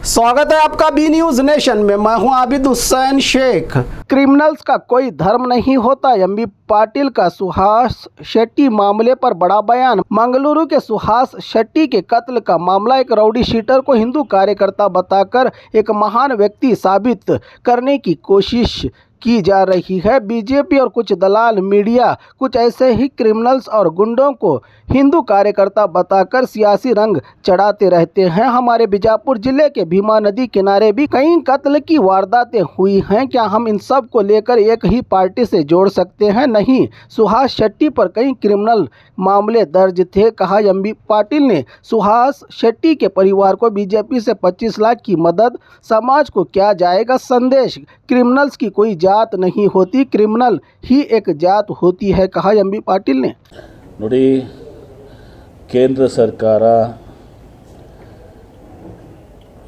स्वागत है आपका बी न्यूज नेशन में। मैं हूं आबिद हुसैन शेख। क्रिमिनल्स का कोई धर्म नहीं होता। एमबी पाटिल का सुहास शेट्टी मामले पर बड़ा बयान। मंगलुरु के सुहास शेट्टी के कत्ल का मामला एक राउडी शीटर को हिंदू कार्यकर्ता बताकर एक महान व्यक्ति साबित करने की कोशिश की जा रही है। बीजेपी और कुछ दलाल मीडिया कुछ ऐसे ही क्रिमिनल्स और गुंडों को हिंदू कार्यकर्ता बताकर सियासी रंग चढ़ाते रहते हैं। हमारे बीजापुर जिले के भीमा नदी किनारे भी कई कत्ल की वारदातें हुई हैं। क्या हम इन सब को लेकर एक ही पार्टी से जोड़ सकते हैं? नहीं। सुहास शेट्टी पर कई क्रिमिनल मामले दर्ज थे। कहा एमबी पाटिल ने सुहास शेट्टी के परिवार को बीजेपी से 25 लाख की मदद। समाज को क्या जाएगा संदेश? क्रिमिनल्स की कोई जात नहीं होती, क्रिमिनल ही एक जात होती है, कहा एमबी पाटिल ने। ನೋಡಿ, ಕೇಂದ್ರ ಸರ್ಕಾರ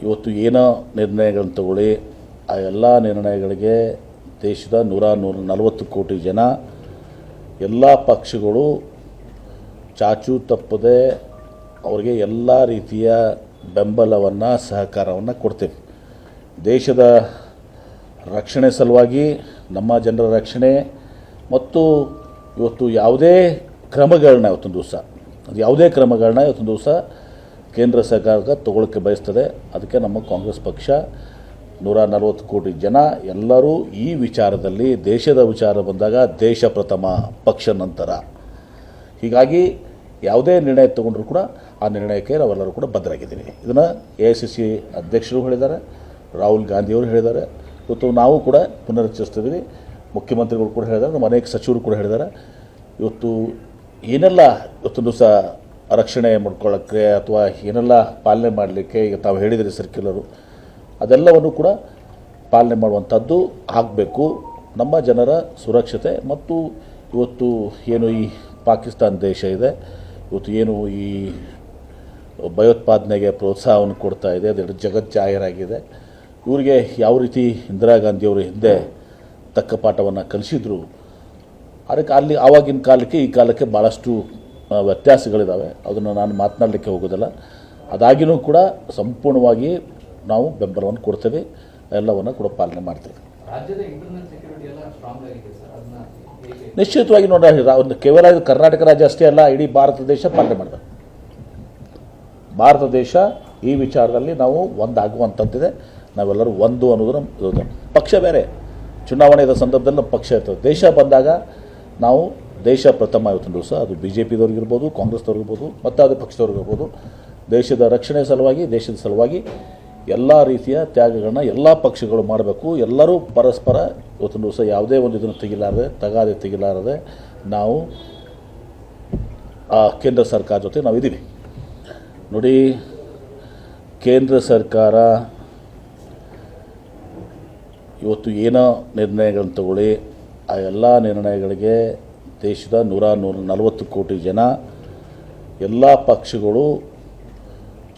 ಇವತ್ತು ಏನೋ ನಿರ್ಣಯಗಳನ್ನು ತಗೊಳ್ಳಿ, ಆ ಎಲ್ಲ ನಿರ್ಣಯಗಳಿಗೆ ದೇಶದ 140 ಕೋಟಿ ಜನ ಎಲ್ಲ ಪಕ್ಷಗಳು ಚಾಚು ತಪ್ಪದೆ ಅವರಿಗೆ ಎಲ್ಲ ರೀತಿಯ ಬೆಂಬಲವನ್ನು ಸಹಕಾರವನ್ನು ಕೊಡ್ತೇವೆ. ದೇಶದ ರಕ್ಷಣೆ ಸಲುವಾಗಿ, ನಮ್ಮ ಜನರ ರಕ್ಷಣೆ ಮತ್ತು ಇವತ್ತು ಯಾವುದೇ ಕ್ರಮಗಳನ್ನ ಇವತ್ತೊಂದು ದಿವಸ ಕೇಂದ್ರ ಸರ್ಕಾರ ತಗೊಳ್ಳೋಕ್ಕೆ ಬಯಸ್ತದೆ. ಅದಕ್ಕೆ ನಮ್ಮ ಕಾಂಗ್ರೆಸ್ ಪಕ್ಷ 140 ಕೋಟಿ ಜನ ಎಲ್ಲರೂ ಈ ವಿಚಾರದಲ್ಲಿ, ದೇಶದ ವಿಚಾರ ಬಂದಾಗ ದೇಶ ಪ್ರಥಮ ಪಕ್ಷ ನಂತರ, ಹೀಗಾಗಿ ಯಾವುದೇ ನಿರ್ಣಯ ತಗೊಂಡ್ರೂ ಕೂಡ ಆ ನಿರ್ಣಯಕ್ಕೆ ನಾವೆಲ್ಲರೂ ಕೂಡ ಬದ್ಧರಾಗಿದ್ದೀವಿ. ಇದನ್ನು AICC ಅಧ್ಯಕ್ಷರು ಹೇಳಿದ್ದಾರೆ, ರಾಹುಲ್ ಗಾಂಧಿಯವರು ಹೇಳಿದ್ದಾರೆ, ಇವತ್ತು ನಾವು ಕೂಡ ಪುನರುಚ್ಚರಿಸ್ತಿದ್ದೀವಿ. ಮುಖ್ಯಮಂತ್ರಿಗಳು ಕೂಡ ಹೇಳಿದ್ದಾರೆ, ನಮ್ಮ ಅನೇಕ ಸಚಿವರು ಕೂಡ ಹೇಳಿದ್ದಾರೆ. ಇವತ್ತು ಏನೆಲ್ಲ ಇವತ್ತೊಂದು ದಿವಸ ರಕ್ಷಣೆ ಮಾಡ್ಕೊಳ್ಳೋಕ್ಕೆ ಅಥವಾ ಏನೆಲ್ಲ ಪಾಲನೆ ಮಾಡಲಿಕ್ಕೆ ಈಗ ತಾವು ಹೇಳಿದಿರಿ ಸರ್ಕ್ಯುಲರು, ಅದೆಲ್ಲವನ್ನು ಕೂಡ ಪಾಲನೆ ಮಾಡುವಂಥದ್ದು ಆಗಬೇಕು. ನಮ್ಮ ಜನರ ಸುರಕ್ಷತೆ ಮತ್ತು ಇವತ್ತು ಏನು ಈ ಪಾಕಿಸ್ತಾನ ದೇಶ ಇದೆ, ಇವತ್ತು ಏನು ಈ ಭಯೋತ್ಪಾದನೆಗೆ ಪ್ರೋತ್ಸಾಹವನ್ನು ಕೊಡ್ತಾ ಇದೆ, ಅದು ಜಗಜ್ಜಾಹೀರಾಗಿದೆ. ಇವರಿಗೆ ಯಾವ ರೀತಿ ಇಂದಿರಾ ಗಾಂಧಿಯವರು ಹಿಂದೆ ತಕ್ಕ ಪಾಠವನ್ನು ಕಲಿಸಿದ್ರು, ಅದಕ್ಕೆ ಅಲ್ಲಿ ಆವಾಗಿನ ಕಾಲಕ್ಕೆ ಈ ಕಾಲಕ್ಕೆ ಭಾಳಷ್ಟು ವ್ಯತ್ಯಾಸಗಳಿದ್ದಾವೆ. ಅದನ್ನು ನಾನು ಮಾತನಾಡಲಿಕ್ಕೆ ಹೋಗೋದಿಲ್ಲ. ಅದಾಗಿಯೂ ಕೂಡ ಸಂಪೂರ್ಣವಾಗಿ ನಾವು ಬೆಂಬಲವನ್ನು ಕೊಡ್ತೇವೆ, ಎಲ್ಲವನ್ನು ಕೂಡ ಪಾಲನೆ ಮಾಡ್ತೇವೆ. ನಿಶ್ಚಿತವಾಗಿ ನೋಡಿ, ಒಂದು ಕೇವಲ ಇದು ಕರ್ನಾಟಕ ರಾಜ್ಯ ಅಷ್ಟೇ ಅಲ್ಲ, ಇಡೀ ಭಾರತ ದೇಶ ಪಾಲನೆ ಮಾಡಬೇಕು. ಭಾರತ ದೇಶ ಈ ವಿಚಾರದಲ್ಲಿ ನಾವು ಒಂದಾಗುವಂಥದ್ದಿದೆ. ನಾವೆಲ್ಲರೂ ಒಂದು ಅನ್ನೋದು ಪಕ್ಷ ಬೇರೆ, ಚುನಾವಣೆಯ ಸಂದರ್ಭದಲ್ಲಿ ನಮ್ಮ ಪಕ್ಷ ಇರ್ತದೆ. ದೇಶ ಬಂದಾಗ ನಾವು ದೇಶ ಪ್ರಥಮ. ಇವತ್ತೊಂದು ದಿವಸ ಅದು BJPದವ್ರಿಗಿರ್ಬೋದು, ಕಾಂಗ್ರೆಸ್ದವ್ರಿಗಿರ್ಬೋದು, ಮತ್ತು ಅದು ಪಕ್ಷದವ್ರಿಗಿರ್ಬೋದು, ದೇಶದ ರಕ್ಷಣೆ ಸಲುವಾಗಿ, ದೇಶದ ಸಲುವಾಗಿ ಎಲ್ಲ ರೀತಿಯ ತ್ಯಾಗಗಳನ್ನ ಎಲ್ಲ ಪಕ್ಷಗಳು ಮಾಡಬೇಕು. ಎಲ್ಲರೂ ಪರಸ್ಪರ ಇವತ್ತೊಂದು ದಿವಸ ಯಾವುದೇ ಒಂದು ಇದನ್ನು ತೆಗಿಲಾರದೆ ನಾವು ಕೇಂದ್ರ ಸರ್ಕಾರ ಜೊತೆ ನಾವು ಇದ್ದೀವಿ. ನೋಡಿ, ಕೇಂದ್ರ ಸರ್ಕಾರ ಇವತ್ತು ಏನೋ ನಿರ್ಣಯಗಳನ್ನು ತಗೊಳ್ಳಿ, ಆ ಎಲ್ಲ ನಿರ್ಣಯಗಳಿಗೆ ದೇಶದ 140 ಕೋಟಿ ಜನ ಎಲ್ಲ ಪಕ್ಷಗಳು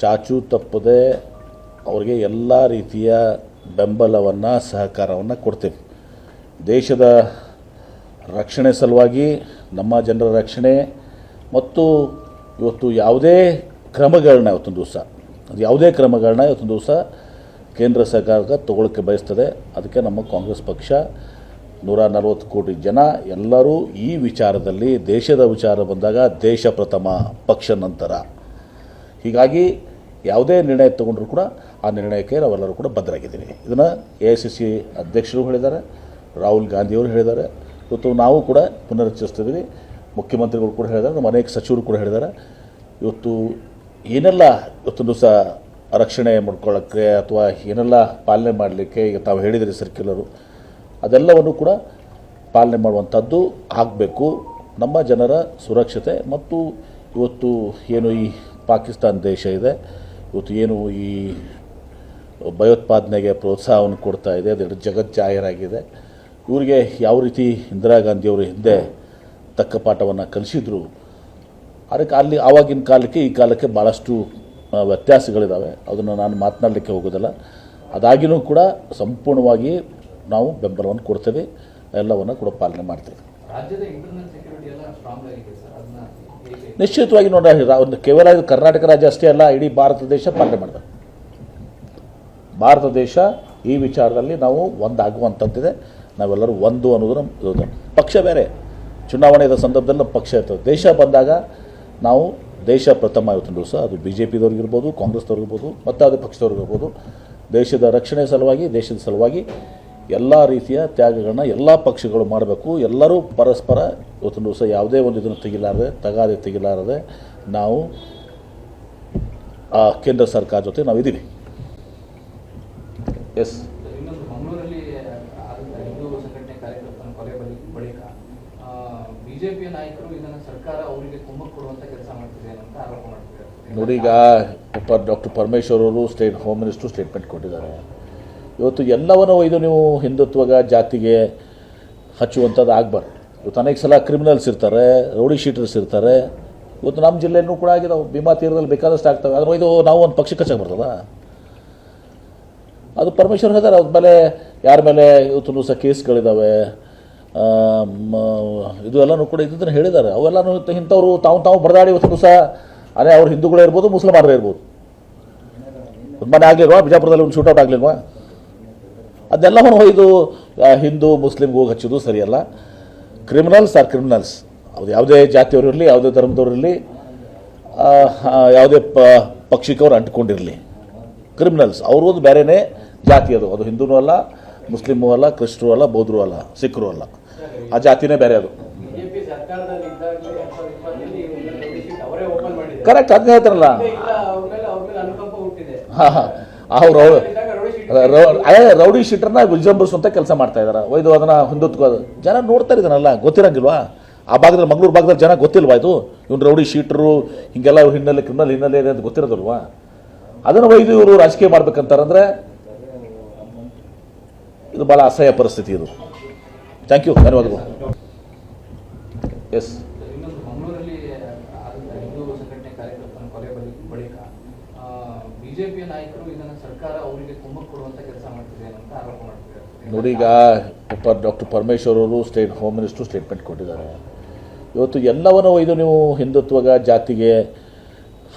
ಚಾಚು ತಪ್ಪದೆ ಅವರಿಗೆ ಎಲ್ಲ ರೀತಿಯ ಬೆಂಬಲವನ್ನು ಸಹಕಾರವನ್ನು ಕೊಡ್ತೇವೆ. ದೇಶದ ರಕ್ಷಣೆ ಸಲುವಾಗಿ, ನಮ್ಮ ಜನರ ರಕ್ಷಣೆ ಮತ್ತು ಇವತ್ತು ಯಾವುದೇ ಕ್ರಮಗಳನ್ನ ಇವತ್ತೊಂದು ದಿವಸ ಕೇಂದ್ರ ಸರ್ಕಾರ ತಗೊಳ್ಳೋಕ್ಕೆ ಬಯಸ್ತದೆ. ಅದಕ್ಕೆ ನಮ್ಮ ಕಾಂಗ್ರೆಸ್ ಪಕ್ಷ 140 ಕೋಟಿ ಜನ ಎಲ್ಲರೂ ಈ ವಿಚಾರದಲ್ಲಿ, ದೇಶದ ವಿಚಾರ ಬಂದಾಗ ದೇಶ ಪ್ರಥಮ ಪಕ್ಷ ನಂತರ, ಹೀಗಾಗಿ ಯಾವುದೇ ನಿರ್ಣಯ ತಗೊಂಡ್ರೂ ಕೂಡ ಆ ನಿರ್ಣಯಕ್ಕೆ ನಾವೆಲ್ಲರೂ ಕೂಡ ಬದ್ಧರಾಗಿದ್ದೀವಿ. ಇದನ್ನು AICC ಅಧ್ಯಕ್ಷರು ಹೇಳಿದ್ದಾರೆ, ರಾಹುಲ್ ಗಾಂಧಿಯವರು ಹೇಳಿದ್ದಾರೆ, ಇವತ್ತು ನಾವು ಕೂಡ ಪುನರುಚ್ಚರಿಸ್ತಿದ್ದೀವಿ. ಮುಖ್ಯಮಂತ್ರಿಗಳು ಕೂಡ ಹೇಳಿದ್ದಾರೆ, ನಮ್ಮ ಅನೇಕ ಸಚಿವರು ಕೂಡ ಹೇಳಿದ್ದಾರೆ. ಇವತ್ತು ಏನೆಲ್ಲ ಇವತ್ತೊಂದು ದಿವಸ ರಕ್ಷಣೆ ಮಾಡ್ಕೊಳ್ಳೋಕ್ಕೆ ಅಥವಾ ಏನೆಲ್ಲ ಪಾಲನೆ ಮಾಡಲಿಕ್ಕೆ ಈಗ ತಾವು ಹೇಳಿದಿರಿ ಸರ್ಕ್ಯುಲರು, ಅದೆಲ್ಲವನ್ನು ಕೂಡ ಪಾಲನೆ ಮಾಡುವಂಥದ್ದು ಆಗಬೇಕು. ನಮ್ಮ ಜನರ ಸುರಕ್ಷತೆ ಮತ್ತು ಇವತ್ತು ಏನು ಈ ಪಾಕಿಸ್ತಾನ ದೇಶ ಇದೆ, ಇವತ್ತು ಏನು ಈ ಭಯೋತ್ಪಾದನೆಗೆ ಪ್ರೋತ್ಸಾಹವನ್ನು ಕೊಡ್ತಾ ಇದೆ, ಅದು ಜಗಜ್ಜಾಹೀರಾಗಿದೆ. ಇವರಿಗೆ ಯಾವ ರೀತಿ ಇಂದಿರಾ ಗಾಂಧಿಯವರು ಹಿಂದೆ ತಕ್ಕ ಪಾಠವನ್ನು ಕಲಿಸಿದ್ರು, ಅದಕ್ಕೆ ಅಲ್ಲಿ ಆವಾಗಿನ ಕಾಲಕ್ಕೆ ಈ ಕಾಲಕ್ಕೆ ಭಾಳಷ್ಟು ವ್ಯತ್ಯಾಸಗಳಿದ್ದಾವೆ. ಅದನ್ನು ನಾನು ಮಾತನಾಡಲಿಕ್ಕೆ ಹೋಗೋದಿಲ್ಲ. ಅದಾಗಿಯೂ ಕೂಡ ಸಂಪೂರ್ಣವಾಗಿ ನಾವು ಬೆಂಬಲವನ್ನು ಕೊಡ್ತೇವೆ, ಎಲ್ಲವನ್ನು ಕೂಡ ಪಾಲನೆ ಮಾಡ್ತೇವೆ. ನಿಶ್ಚಿತವಾಗಿ ನೋಡಿ, ಒಂದು ಕೇವಲ ಇದು ಕರ್ನಾಟಕ ರಾಜ್ಯ ಅಷ್ಟೇ ಅಲ್ಲ, ಇಡೀ ಭಾರತ ದೇಶ ಪಾಲನೆ ಮಾಡಬೇಕು. ಭಾರತ ದೇಶ ಈ ವಿಚಾರದಲ್ಲಿ ನಾವು ಒಂದಾಗುವಂಥದ್ದಿದೆ. ನಾವೆಲ್ಲರೂ ಒಂದು ಅನ್ನೋದು ನಮ್ಮ ಪಕ್ಷ ಬೇರೆ, ಚುನಾವಣೆಯ ಸಂದರ್ಭದಲ್ಲಿ ನಮ್ಮ ಪಕ್ಷ ಇರ್ತದೆ. ದೇಶ ಬಂದಾಗ ನಾವು ದೇಶ ಪ್ರಥಮ ಇವತ್ತಿನ ದಿವಸ, ಅದು ಬಿ ಜೆ ಪಿದವ್ರಿಗಿರ್ಬೋದು, ಕಾಂಗ್ರೆಸ್ದವ್ರಿಗಿರ್ಬೋದು, ಮತ್ತು ಅದು ಪಕ್ಷದವ್ರಿಗಿರ್ಬೋದು, ದೇಶದ ರಕ್ಷಣೆ ಸಲುವಾಗಿ, ದೇಶದ ಸಲುವಾಗಿ ಎಲ್ಲ ರೀತಿಯ ತ್ಯಾಗಗಳನ್ನ ಎಲ್ಲ ಪಕ್ಷಗಳು ಮಾಡಬೇಕು. ಎಲ್ಲರೂ ಪರಸ್ಪರ ಇವತ್ತಿನ ದಿವಸ ಯಾವುದೇ ಒಂದು ಇದನ್ನು ತೆಗಿಲಾರದೆ ನಾವು ಕೇಂದ್ರ ಸರ್ಕಾರ ಜೊತೆ ನಾವಿದ್ದೀವಿ. ಎಸ್, ಇನ್ನೊಂದು ಮಂಗಳೂರಲ್ಲಿ ಹಿಂದೂ ಸಂಘಟನೆ ಕಾರ್ಯಕರ್ತನ ಕೊಲೆ ಬಳಿಕ ಬಿಜೆಪಿಯ ನಾಯಕರು ಇದನ್ನು ಸರ್ಕಾರ ಅವರಿಗೆ ಕುಮ್ಮಕ್ಕು ಕೊಡುವಂತ ಕೆಲಸ ಮಾಡ್ತಿದೆ ಅಂತ ಆರೋಪ ಮಾಡ್ತಿದ್ದಾರೆ. ನೋಡಿ, ಈಗ ಡಾಕ್ಟರ್ ಪರಮೇಶ್ವರ್ ಅವರು ಹೋಮ್ ಮಿನಿಸ್ಟ್ರು ಸ್ಟೇಟ್ಮೆಂಟ್ ಕೊಟ್ಟಿದ್ದಾರೆ. ಇವತ್ತು ಎಲ್ಲವನ್ನೂ ಒಯ್ದು ನೀವು ಹಿಂದುತ್ವಗ ಜಾತಿಗೆ ಹಚ್ಚುವಂಥದ್ದು ಆಗಬಾರ್ದು. ಇವತ್ತು ಅನೇಕ ಸಲ ಕ್ರಿಮಿನಲ್ಸ್ ಇರ್ತಾರೆ, ರೌಡಿ ಶೀಟರ್ಸ್ ಇರ್ತಾರೆ. ಇವತ್ತು ನಮ್ಮ ಜಿಲ್ಲೆಯಲ್ಲೂ ಕೂಡ ಆಗಿದಾವೆ, ಭೀಮಾ ತೀರದಲ್ಲಿ ಬೇಕಾದಷ್ಟು ಆಗ್ತವೆ. ಅದ್ರ ಒಯ್ದು ನಾವು ಒಂದು ಪಕ್ಷಕ್ಕೆ ಹಚ್ಚಕ್ಕೆ ಬರ್ತದ? ಅದು ಪರಮೇಶ್ವರ್ ಹೇಳ್ತಾರೆ. ಅದ್ರ ಮೇಲೆ ಯಾರ ಮೇಲೆ ಇವತ್ತು ಸಹ ಕೇಸ್ಗಳಿದ್ದಾವೆ, ಇದು ಎಲ್ಲನೂ ಕೂಡ ಇದನ್ನು ಹೇಳಿದ್ದಾರೆ. ಅವೆಲ್ಲನೂ ಇಂಥವ್ರು ತಾವು ಬಡದಾಡಿ ಇವತ್ತು ಸಹ ಅದೇ ಅವ್ರು ಹಿಂದೂಗಳೇ ಇರ್ಬೋದು, ಮುಸ್ಲಿಮಾರೇ ಇರ್ಬೋದು. ಮನೆ ಆಗಲಿಲ್ವಾ ಬಿಜಾಪುರದಲ್ಲಿ ಒಂದು ಶೂಟೌಟ್ ಆಗಲಿಲ್ವಾ? ಅದೆಲ್ಲವನ್ನು ಒಯ್ದು ಹಿಂದೂ ಮುಸ್ಲಿಮ್ಗೆ ಹೋಗಿ ಹಚ್ಚೋದು ಸರಿಯಲ್ಲ. Criminals R criminals. ಅದು ಯಾವುದೇ ಜಾತಿಯವರು ಇರಲಿ, ಯಾವುದೇ ಧರ್ಮದವ್ರು ಇರಲಿ, ಯಾವುದೇ ಪಕ್ಷಿಕವ್ರು ಅಂಟ್ಕೊಂಡಿರಲಿ, ಕ್ರಿಮಿನಲ್ಸ್ ಅವ್ರದ್ದು ಬೇರೆಯೇ ಜಾತಿ. ಅದು ಹಿಂದೂನೂ ಅಲ್ಲ, ಮುಸ್ಲಿಮೂ ಅಲ್ಲ, ಕ್ರಿಸ್ಟರು ಅಲ್ಲ, ಬೌದ್ಧರು ಅಲ್ಲ, ಸಿಖ್ರು ಅಲ್ಲ. ಆ ಜಾತಿನೇ ಬೇರೆ. ಅದು ಕರೆಕ್ಟ್, ಅದನ್ನೇ ಹೇಳ್ತಾರಲ್ಲ. ಅವರು ರೌಡಿ ಶೀಟರ್ನ ವಿಜೃಂಭಿಸುವಂಥ ಕೆಲಸ ಮಾಡ್ತಾ ಇದ್ದಾರೆ. ಒಯ್ದು ಅದನ್ನು ಹಿಂದುತ್ವ ಜನ ನೋಡ್ತಾ ಇದ್ದಾನಲ್ಲ, ಗೊತ್ತಿರಂಗಿಲ್ವಾ? ಆ ಭಾಗದಲ್ಲಿ, ಮಂಗಳೂರು ಭಾಗದಲ್ಲಿ ಜನ ಗೊತ್ತಿಲ್ವಾ ಇದು? ಇವ್ನು ರೌಡಿ ಶೀಟರು ಹಿಂಗೆಲ್ಲ ಹಿನ್ನೆಲೆ, ಕ್ರಿಮಿನಲ್ ಹಿನ್ನೆಲೆ ಇದೆ ಅಂತ ಗೊತ್ತಿರೋದಿಲ್ವಾ? ಅದನ್ನು ಒಯ್ದು ಇವರು ರಾಜಕೀಯ ಮಾಡ್ಬೇಕಂತಾರಂದ್ರೆ ಇದು ಭಾಳ ಅಸಹ್ಯ ಪರಿಸ್ಥಿತಿ. ಇದು ಥ್ಯಾಂಕ್ ಯು, ಧನ್ಯವಾದಗಳು. ಎಸ್, ಇನ್ನೊಂದು ಮಂಗಳೂರಲ್ಲಿ ಹಿಂದೂ ಸಂಘಟನೆ ಕಾರ್ಯಕರ್ತನ ಕೊಲೆ ಬಳಿಕ ಬಿಜೆಪಿಯ ನಾಯಕರು ಇದನ್ನು ಸರ್ಕಾರ ಅವರಿಗೆ ಕುಮ್ಮಕ್ಕು ಕೊಡುವಂತ ಕೆಲಸ ಮಾಡ್ತಿದೆ ಅಂತ ಆರೋಪ ಮಾಡ್ತಿದ್ದಾರೆ. ನೋಡಿ, ಈಗ ಡಾಕ್ಟರ್ ಪರಮೇಶ್ವರ್ ಅವರು ಹೋಮ್ ಮಿನಿಸ್ಟ್ರು ಸ್ಟೇಟ್ಮೆಂಟ್ ಕೊಟ್ಟಿದ್ದಾರೆ. ಇವತ್ತು ಎಲ್ಲವನ್ನೂ ಒಯ್ದು ನೀವು ಹಿಂದುತ್ವಗ ಜಾತಿಗೆ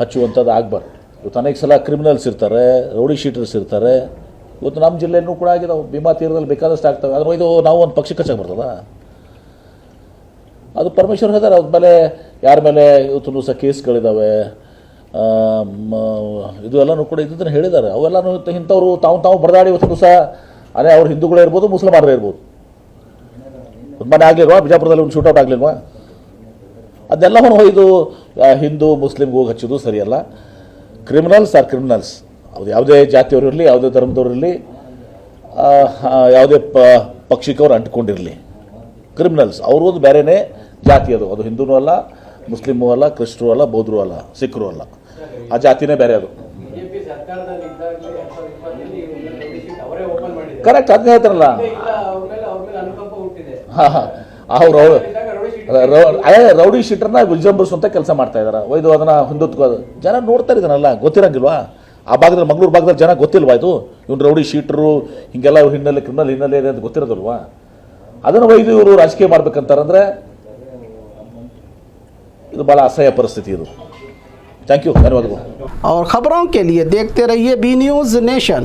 ಹಚ್ಚುವಂಥದ್ದು ಆಗಬಾರ್ದು. ಇವತ್ತು ಅನೇಕ ಸಲ ಕ್ರಿಮಿನಲ್ಸ್ ಇರ್ತಾರೆ, ರೌಡಿ ಶೀಟರ್ಸ್ ಇರ್ತಾರೆ. ಇವತ್ತು ನಮ್ಮ ಜಿಲ್ಲೆಯಲ್ಲೂ ಕೂಡ ಆಗಿದಾವೆ, ಭೀಮಾ ತೀರದಲ್ಲಿ ಬೇಕಾದಷ್ಟು ಆಗ್ತವೆ. ಅದ್ರ ಒಯ್ದು ನಾವು ಒಂದು ಪಕ್ಷಕ್ಕೆ ಹಚ್ಚಕ್ಕೆ ಬರ್ತದ? ಅದು ಪರಮೇಶ್ವರ್ ಹೇಳ್ತಾರೆ. ಅದ್ರ ಮೇಲೆ ಯಾರ ಮೇಲೆ ಇವತ್ತು ಸಹ ಕೇಸ್ಗಳಿದ್ದಾವೆ, ಇದು ಎಲ್ಲನೂ ಕೂಡ ಇದನ್ನು ಹೇಳಿದ್ದಾರೆ. ಅವೆಲ್ಲನೂ ಇಂಥವ್ರು ತಾವು ಬಡದಾಡಿ ಇವತ್ತು ಸಹ ಅದೇ ಅವ್ರು ಹಿಂದೂಗಳೇ ಇರ್ಬೋದು, ಮುಸ್ಲಿಮಾರೇ ಇರ್ಬೋದು. ಮನೆ ಆಗಲಿಲ್ವಾ ಬಿಜಾಪುರದಲ್ಲಿ ಒಂದು ಶೂಟೌಟ್ ಆಗಲಿಲ್ವಾ? ಅದೆಲ್ಲವನ್ನು ಒಯ್ದು ಹಿಂದೂ ಮುಸ್ಲಿಮ್ಗೆ ಹೋಗಿ ಹಚ್ಚೋದು ಸರಿಯಲ್ಲ. Criminals R criminals. ಅದು ಯಾವುದೇ ಜಾತಿಯವರು ಇರಲಿ, ಯಾವುದೇ ಧರ್ಮದವ್ರು ಇರಲಿ, ಯಾವುದೇ ಪಕ್ಷಿಕವ್ರು ಅಂಟ್ಕೊಂಡಿರಲಿ, ಕ್ರಿಮಿನಲ್ಸ್ ಅವ್ರದ್ದು ಬೇರೆಯೇ ಜಾತಿ. ಅದು ಹಿಂದೂನೂ ಅಲ್ಲ, ಮುಸ್ಲಿಮೂ ಅಲ್ಲ, ಕ್ರಿಸ್ಟರು ಅಲ್ಲ, ಬೌದ್ಧರು ಅಲ್ಲ, ಸಿಖ್ರು ಅಲ್ಲ. ಆ ಜಾತಿನೇ ಬೇರೆ. ಅದು ಕರೆಕ್ಟ್, ಅದನ್ನೇ ಹೇಳ್ತಾರಲ್ಲ. ರೌಡಿ ಶೀಟರ್ನ ವಿಜೃಂಭಿಸುವಂಥ ಕೆಲಸ ಮಾಡ್ತಾ ಇದ್ದಾರೆ. ಒಯ್ದು ಅದನ್ನು ಹಿಂದುತ್ವ ಜನ ನೋಡ್ತಾ ಇದ್ದಾನಲ್ಲ, ಗೊತ್ತಿರಂಗಿಲ್ವಾ? ಆ ಭಾಗದಲ್ಲಿ, ಮಂಗಳೂರು ಭಾಗದಲ್ಲಿ ಜನ ಗೊತ್ತಿಲ್ವಾ ಇದು? ಇವ್ನು ರೌಡಿ ಶೀಟರು ಹಿಂಗೆಲ್ಲ ಹಿನ್ನೆಲೆ, ಕ್ರಿಮಿನಲ್ ಹಿನ್ನೆಲೆ ಇದೆ ಅಂತ ಗೊತ್ತಿರೋದಿಲ್ವಾ? ಅದನ್ನು ಒಯ್ದು ಇವರು ರಾಜಕೀಯ ಮಾಡ್ಬೇಕಂತಾರಂದ್ರೆ ಇದು ಭಾಳ ಅಸಹ್ಯ ಪರಿಸ್ಥಿತಿ. ಇದು ಥ್ಯಾಂಕ್ ಯು, ಧನ್ಯವಾದಗಳು. और खबरों के लिए देखते रहिए बी न्यूज़ नेशन।